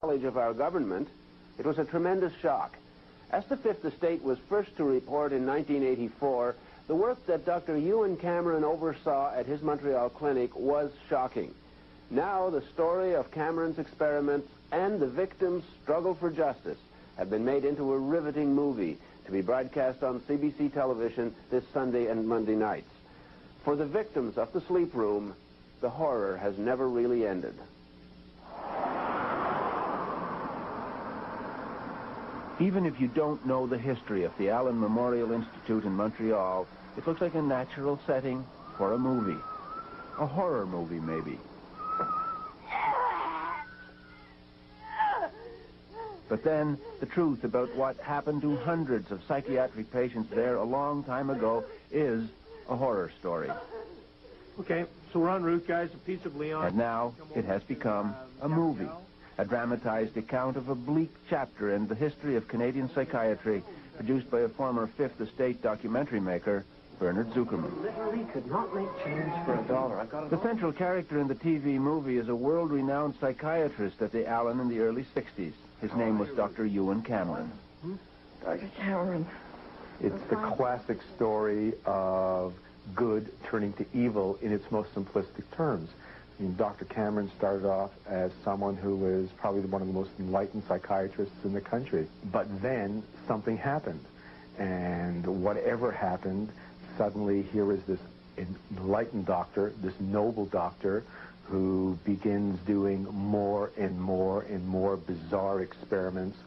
knowledge of our government, it was a tremendous shock. As the Fifth Estate was first to report in 1984, the work that Dr. Ewen Cameron oversaw at his Montreal clinic was shocking. Now the story of Cameron's experiments and the victims' struggle for justice have been made into a riveting movie to be broadcast on CBC television this Sunday and Monday nights. For the victims of the sleep room, the horror has never really ended. Even if you don't know the history of the Allen Memorial Institute in Montreal, it looks like a natural setting for a movie. A horror movie, maybe. But then, the truth about what happened to hundreds of psychiatric patients there a long time ago is a horror story. Okay, so we're en route, guys. A piece of Leon. And now, it has become a movie. A dramatized account of a bleak chapter in the history of Canadian psychiatry, produced by a former Fifth Estate documentary maker, Bernard Zuckerman. Literally could not make change for $1. The central character in the TV movie is a world-renowned psychiatrist at the Allen in the early 60s. His name was Dr. Ewen Cameron. Dr. Cameron. It's the classic story of good turning to evil in its most simplistic terms. I mean, Dr. Cameron started off as someone who was probably one of the most enlightened psychiatrists in the country. But then something happened. And whatever happened, suddenly here is this enlightened doctor, this noble doctor, who begins doing more and more and more bizarre experiments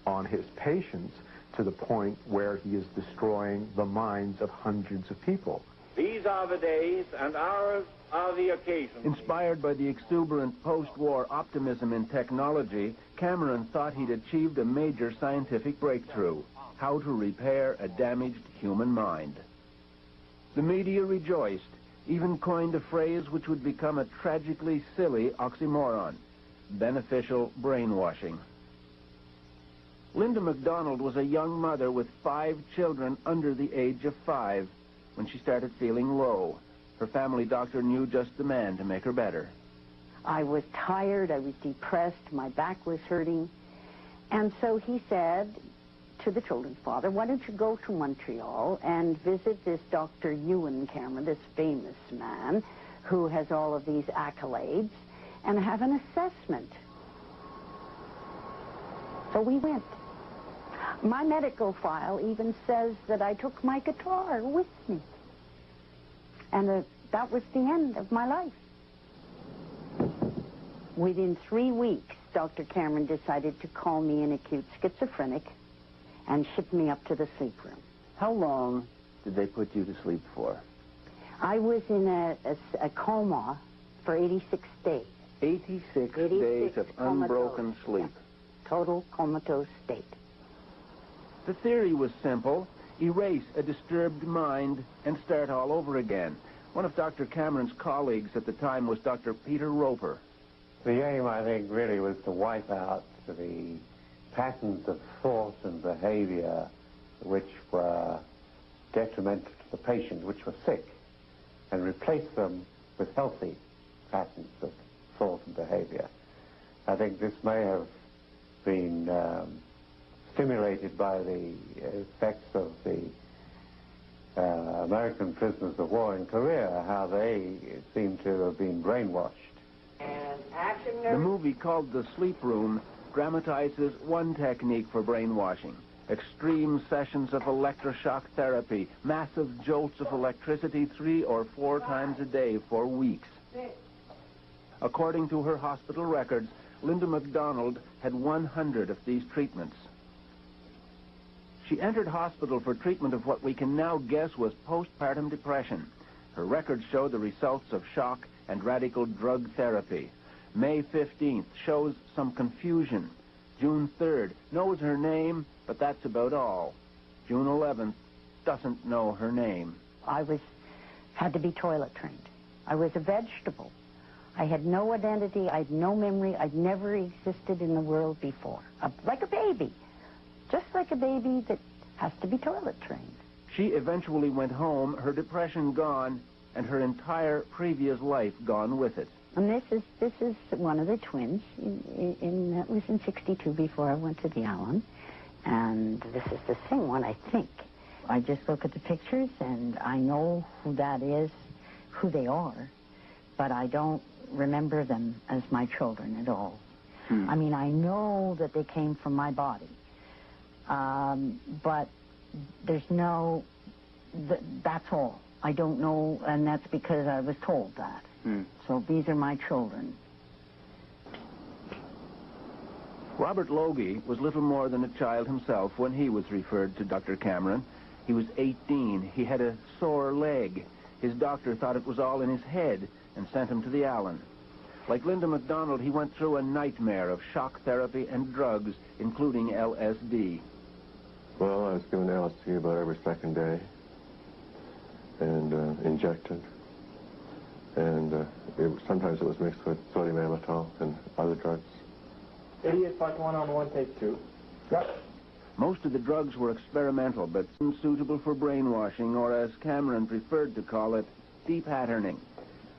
on his patients to the point where he is destroying the minds of hundreds of people. These are the days, and ours are the occasions. Inspired by the exuberant post-war optimism in technology, Cameron thought he'd achieved a major scientific breakthrough: how to repair a damaged human mind. The media rejoiced, even coined a phrase which would become a tragically silly oxymoron: beneficial brainwashing. Linda MacDonald was a young mother with 5 children under the age of 5 when she started feeling low. Her family doctor knew just the man to make her better. I was tired, I was depressed, my back was hurting. And so he said to the children's father, why don't you go to Montreal and visit this Dr. Ewen Cameron, this famous man who has all of these accolades, and have an assessment. So we went. My medical file even says that I took my guitar with me. And that was the end of my life. Within 3 weeks, Dr. Cameron decided to call me an acute schizophrenic and ship me up to the sleep room. How long did they put you to sleep for? I was in a coma for 86 days. 86 days of unbroken sleep. Yeah. Total comatose state. The theory was simple: erase a disturbed mind and start all over again. One of Dr. Cameron's colleagues at the time was Dr. Peter Roper. The aim, I think, really was to wipe out the patterns of thought and behavior which were detrimental to the patient, which were sick, and replace them with healthy patterns of thought and behavior. I think this may have been stimulated by the effects of the American prisoners of war in Korea, how they seem to have been brainwashed. The movie, called The Sleep Room, dramatizes one technique for brainwashing: extreme sessions of electroshock therapy, massive jolts of electricity 3 or 4 times a day for weeks. According to her hospital records, Linda MacDonald had 100 of these treatments. She entered hospital for treatment of what we can now guess was postpartum depression. Her records show the results of shock and radical drug therapy. May 15th shows some confusion. June 3rd knows her name, but that's about all. June 11th doesn't know her name. I had to be toilet trained. I was a vegetable. I had no identity, I had no memory, I'd never existed in the world before. Like a baby. Just like a baby that has to be toilet trained. She eventually went home, her depression gone, and her entire previous life gone with it. And this is one of the twins. That was in '62 before I went to the Allen. And this is the same one, I think. I just look at the pictures and I know who that is, who they are, but I don't remember them as my children at all. I mean, I know that they came from my body, but there's no, that's all. I don't know, and that's because I was told that. So these are my children. Robert Logie was little more than a child himself when he was referred to Dr. Cameron. He was 18. He had a sore leg. His doctor thought it was all in his head and sent him to the Allen. Like Linda MacDonald, he went through a nightmare of shock therapy and drugs, including LSD. Well, I was given LSD about every second day and injected. And sometimes it was mixed with sodium amytal and other drugs. Idiot, part 1 on 1, take 2. Yep. Most of the drugs were experimental, but suitable for brainwashing, or as Cameron preferred to call it, depatterning.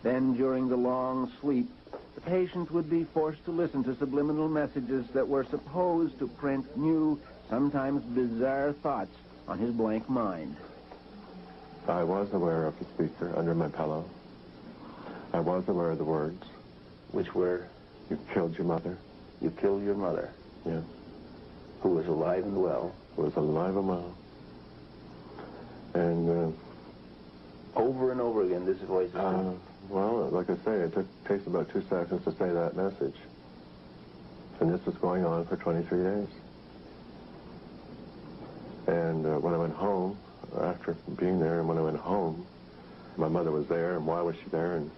Then, during the long sleep, the patient would be forced to listen to subliminal messages that were supposed to print new, sometimes bizarre thoughts on his blank mind. I was aware of the speaker under my pillow. I was aware of the words. Which were? You killed your mother. You killed your mother. Yeah. Who was alive and well. Who was alive and well. And over and over again, this voice is saying. Well, like I say, it takes about 2 seconds to say that message. And this was going on for 23 days. And when I went home, after being there, and when I went home, my mother was there, and why was she there? And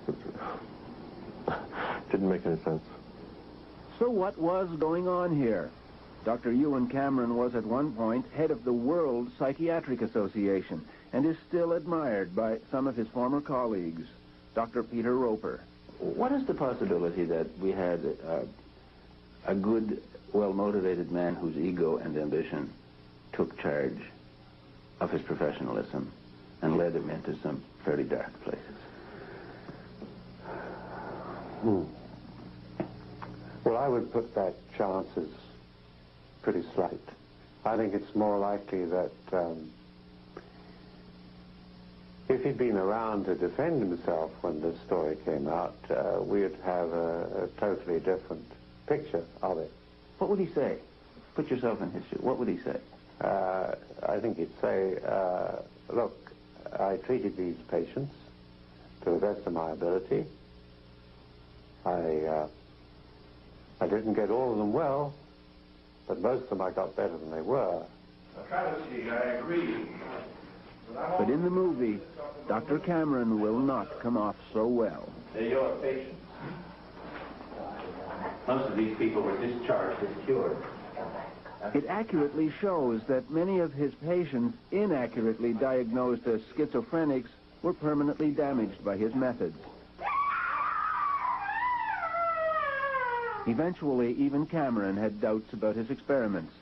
it didn't make any sense. So what was going on here? Dr. Ewen Cameron was at one point head of the World Psychiatric Association and is still admired by some of his former colleagues. Dr. Peter Roper. What is the possibility that we had a good, well-motivated man whose ego and ambition took charge of his professionalism and led him into some fairly dark places? Well, I would put that chance as pretty slight. I think it's more likely that if he'd been around to defend himself when this story came out, we'd have a totally different picture of it. What would he say? Put yourself in his shoes. What would he say? I think he'd say, look, I treated these patients to the best of my ability. I didn't get all of them well, but most of them I got better than they were. A travesty, I agree. But in the movie, Dr. Cameron will not come off so well. They're your patients. Most of these people were discharged as cured. It accurately shows that many of his patients, inaccurately diagnosed as schizophrenics, were permanently damaged by his methods. Eventually, even Cameron had doubts about his experiments.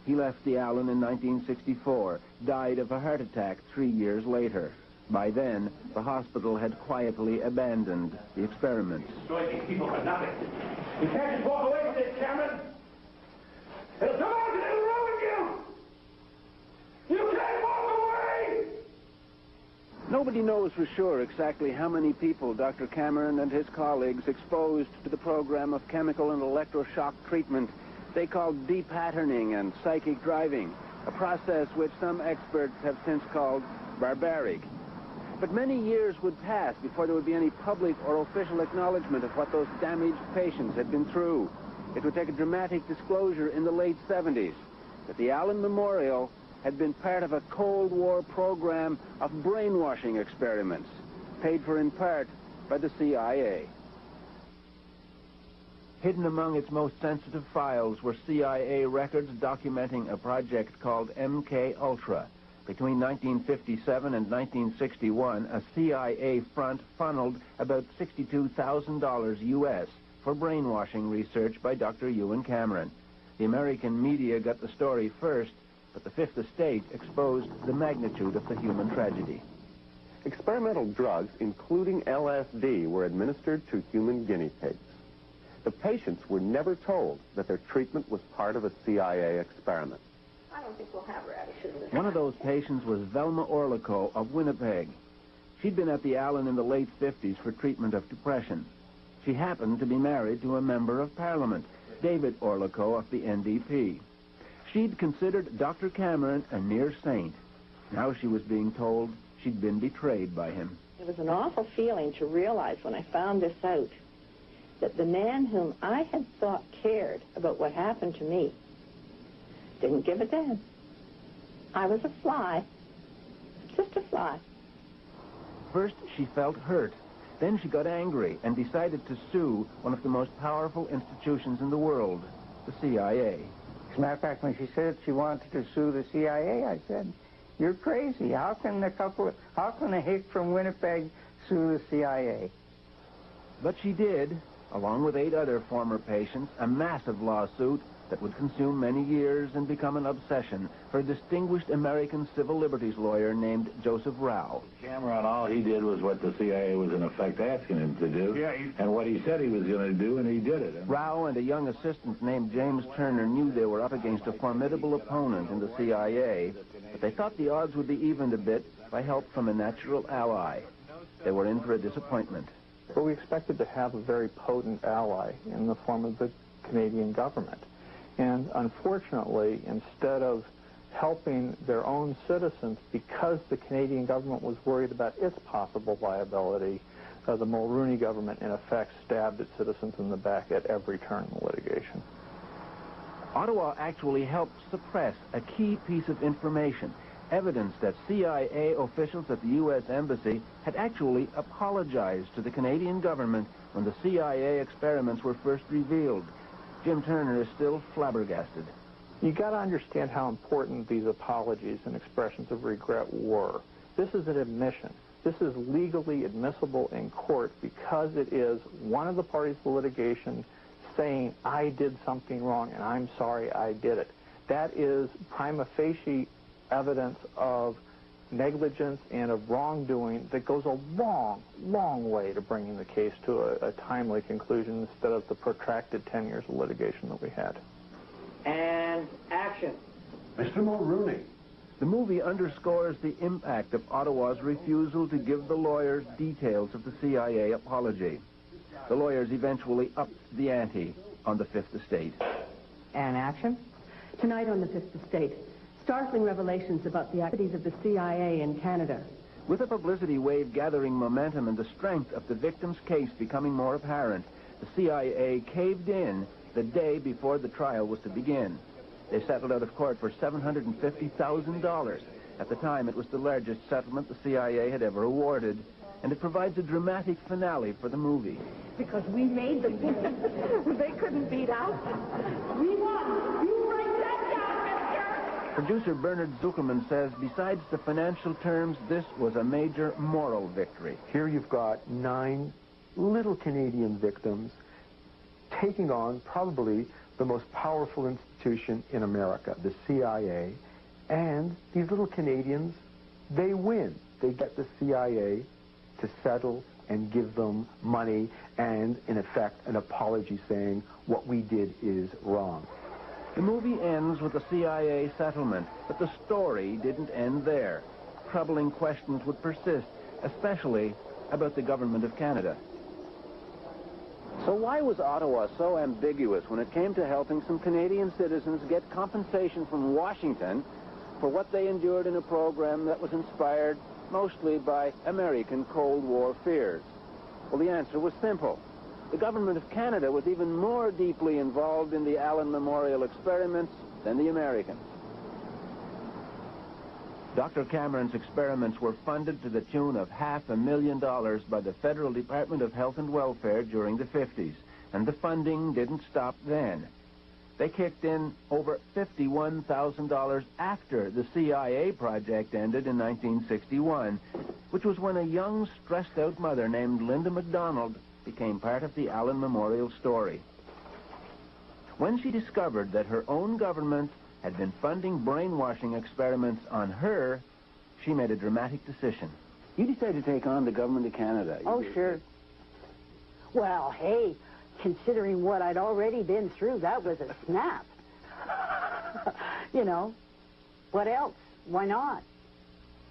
He left the Allen in 1964, died of a heart attack 3 years later. By then, the hospital had quietly abandoned the experiments. Destroy these people for nothing. You can't just walk away from this, Cameron. It'll come out and it'll ruin you. You can't walk away. Nobody knows for sure exactly how many people Dr. Cameron and his colleagues exposed to the program of chemical and electroshock treatment they called depatterning and psychic driving, a process which some experts have since called barbaric. But many years would pass before there would be any public or official acknowledgement of what those damaged patients had been through. It would take a dramatic disclosure in the late 70s that the Allen Memorial had been part of a Cold War program of brainwashing experiments, paid for in part by the CIA. Hidden among its most sensitive files were CIA records documenting a project called MK Ultra. Between 1957 and 1961, a CIA front funneled about $62,000 U.S. for brainwashing research by Dr. Ewen Cameron. The American media got the story first, but the Fifth Estate exposed the magnitude of the human tragedy. Experimental drugs, including LSD, were administered to human guinea pigs. The patients were never told that their treatment was part of a CIA experiment. I don't think we'll have radishes. One of those patients was Velma Orlico of Winnipeg. She'd been at the Allen in the late 50s for treatment of depression. She happened to be married to a member of Parliament, David Orlico of the NDP. She'd considered Dr. Cameron a near saint. Now she was being told she'd been betrayed by him. It was an awful feeling to realize when I found this out that the man whom I had thought cared about what happened to me didn't give a damn. I was a fly. Just a fly. First, she felt hurt. Then she got angry and decided to sue one of the most powerful institutions in the world, the CIA. As a matter of fact, when she said she wanted to sue the CIA, I said, "You're crazy. How can a hick from Winnipeg sue the CIA?" But she did, along with 8 other former patients, a massive lawsuit that would consume many years and become an obsession for a distinguished American civil liberties lawyer named Joseph Rao. Cameron, all he did was what the CIA was in effect asking him to do, and what he said he was going to do, and he did it. Rao and a young assistant named James Turner knew they were up against a formidable opponent in the CIA, but they thought the odds would be evened a bit by help from a natural ally. They were in for a disappointment. But we expected to have a very potent ally in the form of the Canadian government. And unfortunately, instead of helping their own citizens because the Canadian government was worried about its possible liability, the Mulroney government, in effect, stabbed its citizens in the back at every turn in the litigation. Ottawa actually helped suppress a key piece of information, evidence that CIA officials at the U.S. Embassy had actually apologized to the Canadian government when the CIA experiments were first revealed. Jim Turner is still flabbergasted. You got to understand how important these apologies and expressions of regret were. This is an admission. This is legally admissible in court because it is one of the parties to the litigation saying, "I did something wrong and I'm sorry I did it." That is prima facie evidence of negligence and of wrongdoing that goes a long, long way to bringing the case to a timely conclusion instead of the protracted 10 years of litigation that we had. And action. Mr. Mulroney. The movie underscores the impact of Ottawa's refusal to give the lawyers details of the CIA apology. The lawyers eventually upped the ante on the Fifth Estate. And action? Tonight on the Fifth Estate, startling revelations about the activities of the CIA in Canada. With the publicity wave gathering momentum and the strength of the victim's case becoming more apparent, the CIA caved in the day before the trial was to begin. They settled out of court for $750,000. At the time, it was the largest settlement the CIA had ever awarded, and it provides a dramatic finale for the movie. Because we made them. They couldn't beat us. We won. You write that down, mister. Producer Bernard Zuckerman says, besides the financial terms, this was a major moral victory. Here you've got 9 little Canadian victims taking on probably the most powerful institution in America, the CIA, and these little Canadians, they win. They get the CIA to settle and give them money and, in effect, an apology saying what we did is wrong. The movie ends with a CIA settlement, but the story didn't end there. Troubling questions would persist, especially about the government of Canada. So why was Ottawa so ambiguous when it came to helping some Canadian citizens get compensation from Washington for what they endured in a program that was inspired mostly by American Cold War fears? Well, the answer was simple. The government of Canada was even more deeply involved in the Allen Memorial experiments than the Americans. Dr. Cameron's experiments were funded to the tune of $500,000 by the Federal Department of Health and Welfare during the 50s, and the funding didn't stop then. They kicked in over $51,000 after the CIA project ended in 1961, which was when a young, stressed-out mother named Linda MacDonald became part of the Allen Memorial story. When she discovered that her own government had been funding brainwashing experiments on her, she made a dramatic decision. You decided to take on the government of Canada. Oh, sure. Well, hey, considering what I'd already been through, that was a snap. You know, what else? Why not?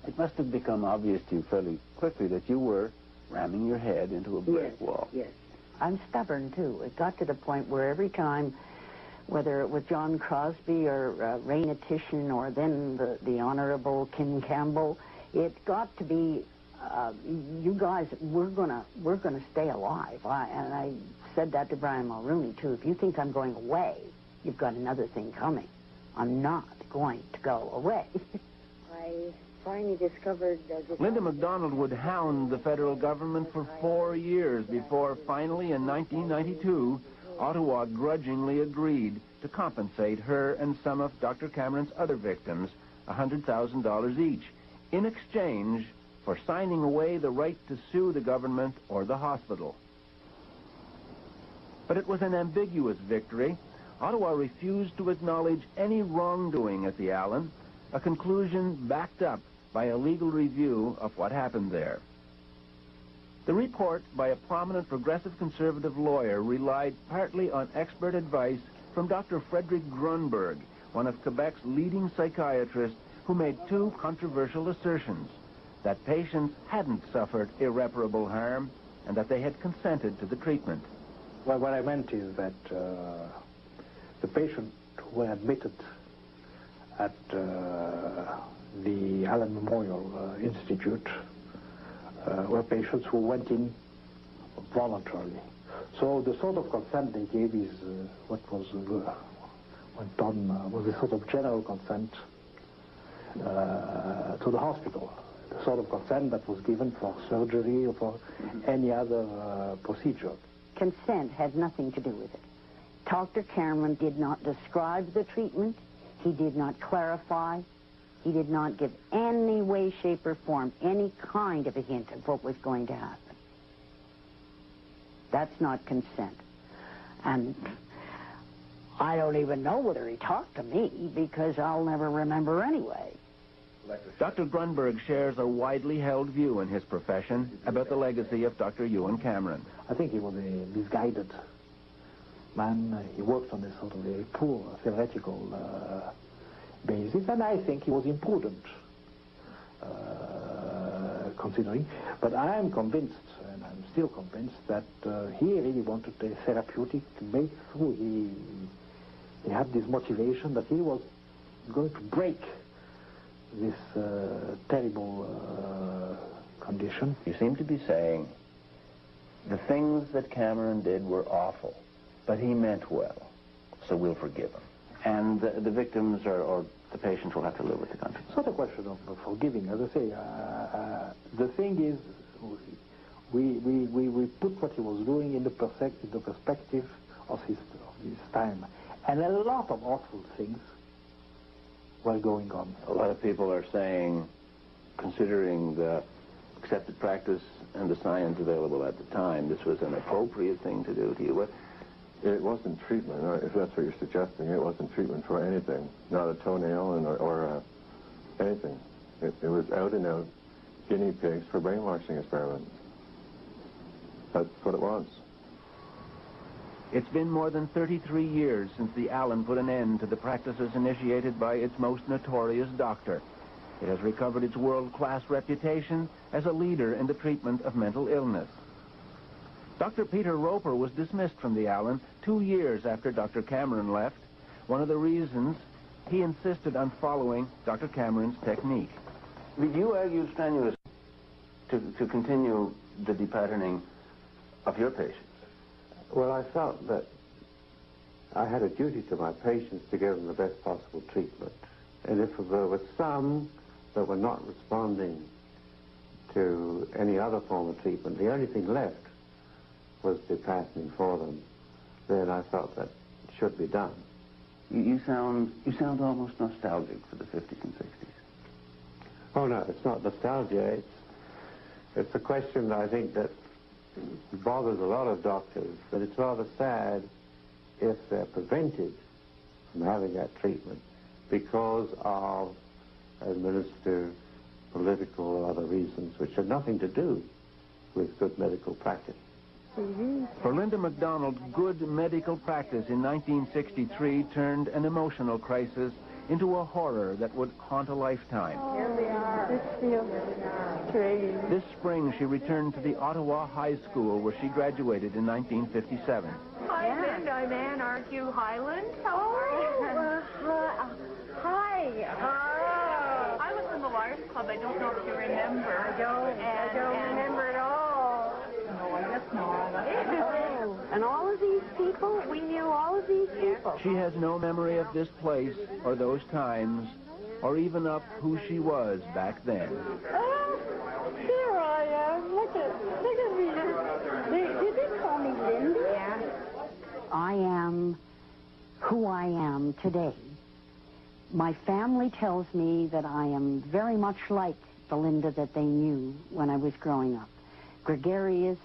It must have become obvious to you fairly quickly that you were ramming your head into a brick wall. Yes. I'm stubborn, too. It got to the point where every time, whether it was John Crosby or Raina Titian or then the Honorable Kim Campbell, it got to be, you guys, we're gonna stay alive. And I said that to Brian Mulrooney, too. If you think I'm going away, you've got another thing coming. I'm not going to go away. I finally discovered... Linda MacDonald would hound the federal government for 4 years before finally in 1992, Ottawa grudgingly agreed to compensate her and some of Dr. Cameron's other victims $100,000 each in exchange for signing away the right to sue the government or the hospital. But it was an ambiguous victory. Ottawa refused to acknowledge any wrongdoing at the Allen, a conclusion backed up by a legal review of what happened there. The report by a prominent progressive conservative lawyer relied partly on expert advice from Dr. Frederick Grunberg, one of Quebec's leading psychiatrists, who made two controversial assertions: that patients hadn't suffered irreparable harm and that they had consented to the treatment. Well, what I meant is that the patients who were admitted at the Allen Memorial Institute were patients who went in voluntarily. So the sort of consent they gave is what was went on was a sort of general consent to the hospital. The sort of consent that was given for surgery or for any other procedure. Consent had nothing to do with it. Dr. Cameron did not describe the treatment. He did not clarify. He did not give any way, shape, or form any kind of a hint of what was going to happen. That's not consent. And I don't even know whether he talked to me, because I'll never remember anyway. Dr. Grunberg shares a widely held view in his profession about the legacy of Dr. Ewen Cameron. I think he was a misguided man. He worked on a sort of a poor theoretical basis, and I think he was imprudent, considering. But I am convinced, and I'm still convinced, that he really wanted a therapeutic breakthrough. He had this motivation that he was going to break this terrible condition. You seem to be saying the things that Cameron did were awful, but he meant well, so we'll forgive him. And the victims or the patients will have to live with the consequences. It's not a question of forgiving. As I say, the thing is, we put what he was doing in the perspective of his time. And a lot of awful things were going on. A lot of people are saying, considering the accepted practice and the science available at the time, this was an appropriate thing to do to you. It wasn't treatment, if that's what you're suggesting. It wasn't treatment for anything, not a toenail or anything. It was out and out guinea pigs for brainwashing experiments. That's what it was. It's been more than 33 years since the Allen put an end to the practices initiated by its most notorious doctor. It has recovered its world-class reputation as a leader in the treatment of mental illness. Dr. Peter Roper was dismissed from the Allen 2 years after Dr. Cameron left. One of the reasons, he insisted on following Dr. Cameron's technique. You argued strenuously to continue the depatterning of your patients. Well, I felt that I had a duty to my patients to give them the best possible treatment. And if there were some that were not responding to any other form of treatment, the only thing left was depatterning for them. Then I felt that it should be done. You sound almost nostalgic for the 50s and 60s. Oh, no, it's not nostalgia. It's a question, I think, that bothers a lot of doctors, but it's rather sad if they're prevented from having that treatment because of administrative political or other reasons which had nothing to do with good medical practice. For Linda MacDonald, good medical practice in 1963 turned an emotional crisis into a horror that would haunt a lifetime. Here we are. This feels strange. This spring, she returned to the Ottawa High School, where she graduated in 1957. Hi, Linda. I'm Ann Argue Highland. How are you? Hi. I was in the Liars Club. I don't know if you remember. I don't remember at all. No, I guess not. Oh, and all of these people, we knew all of these people. She has no memory of this place or those times, or even of who she was back then. Oh, there I am. Look at me. Did they call me Linda? Yeah. I am who I am today. My family tells me that I am very much like the Linda that they knew when I was growing up. Gregarious.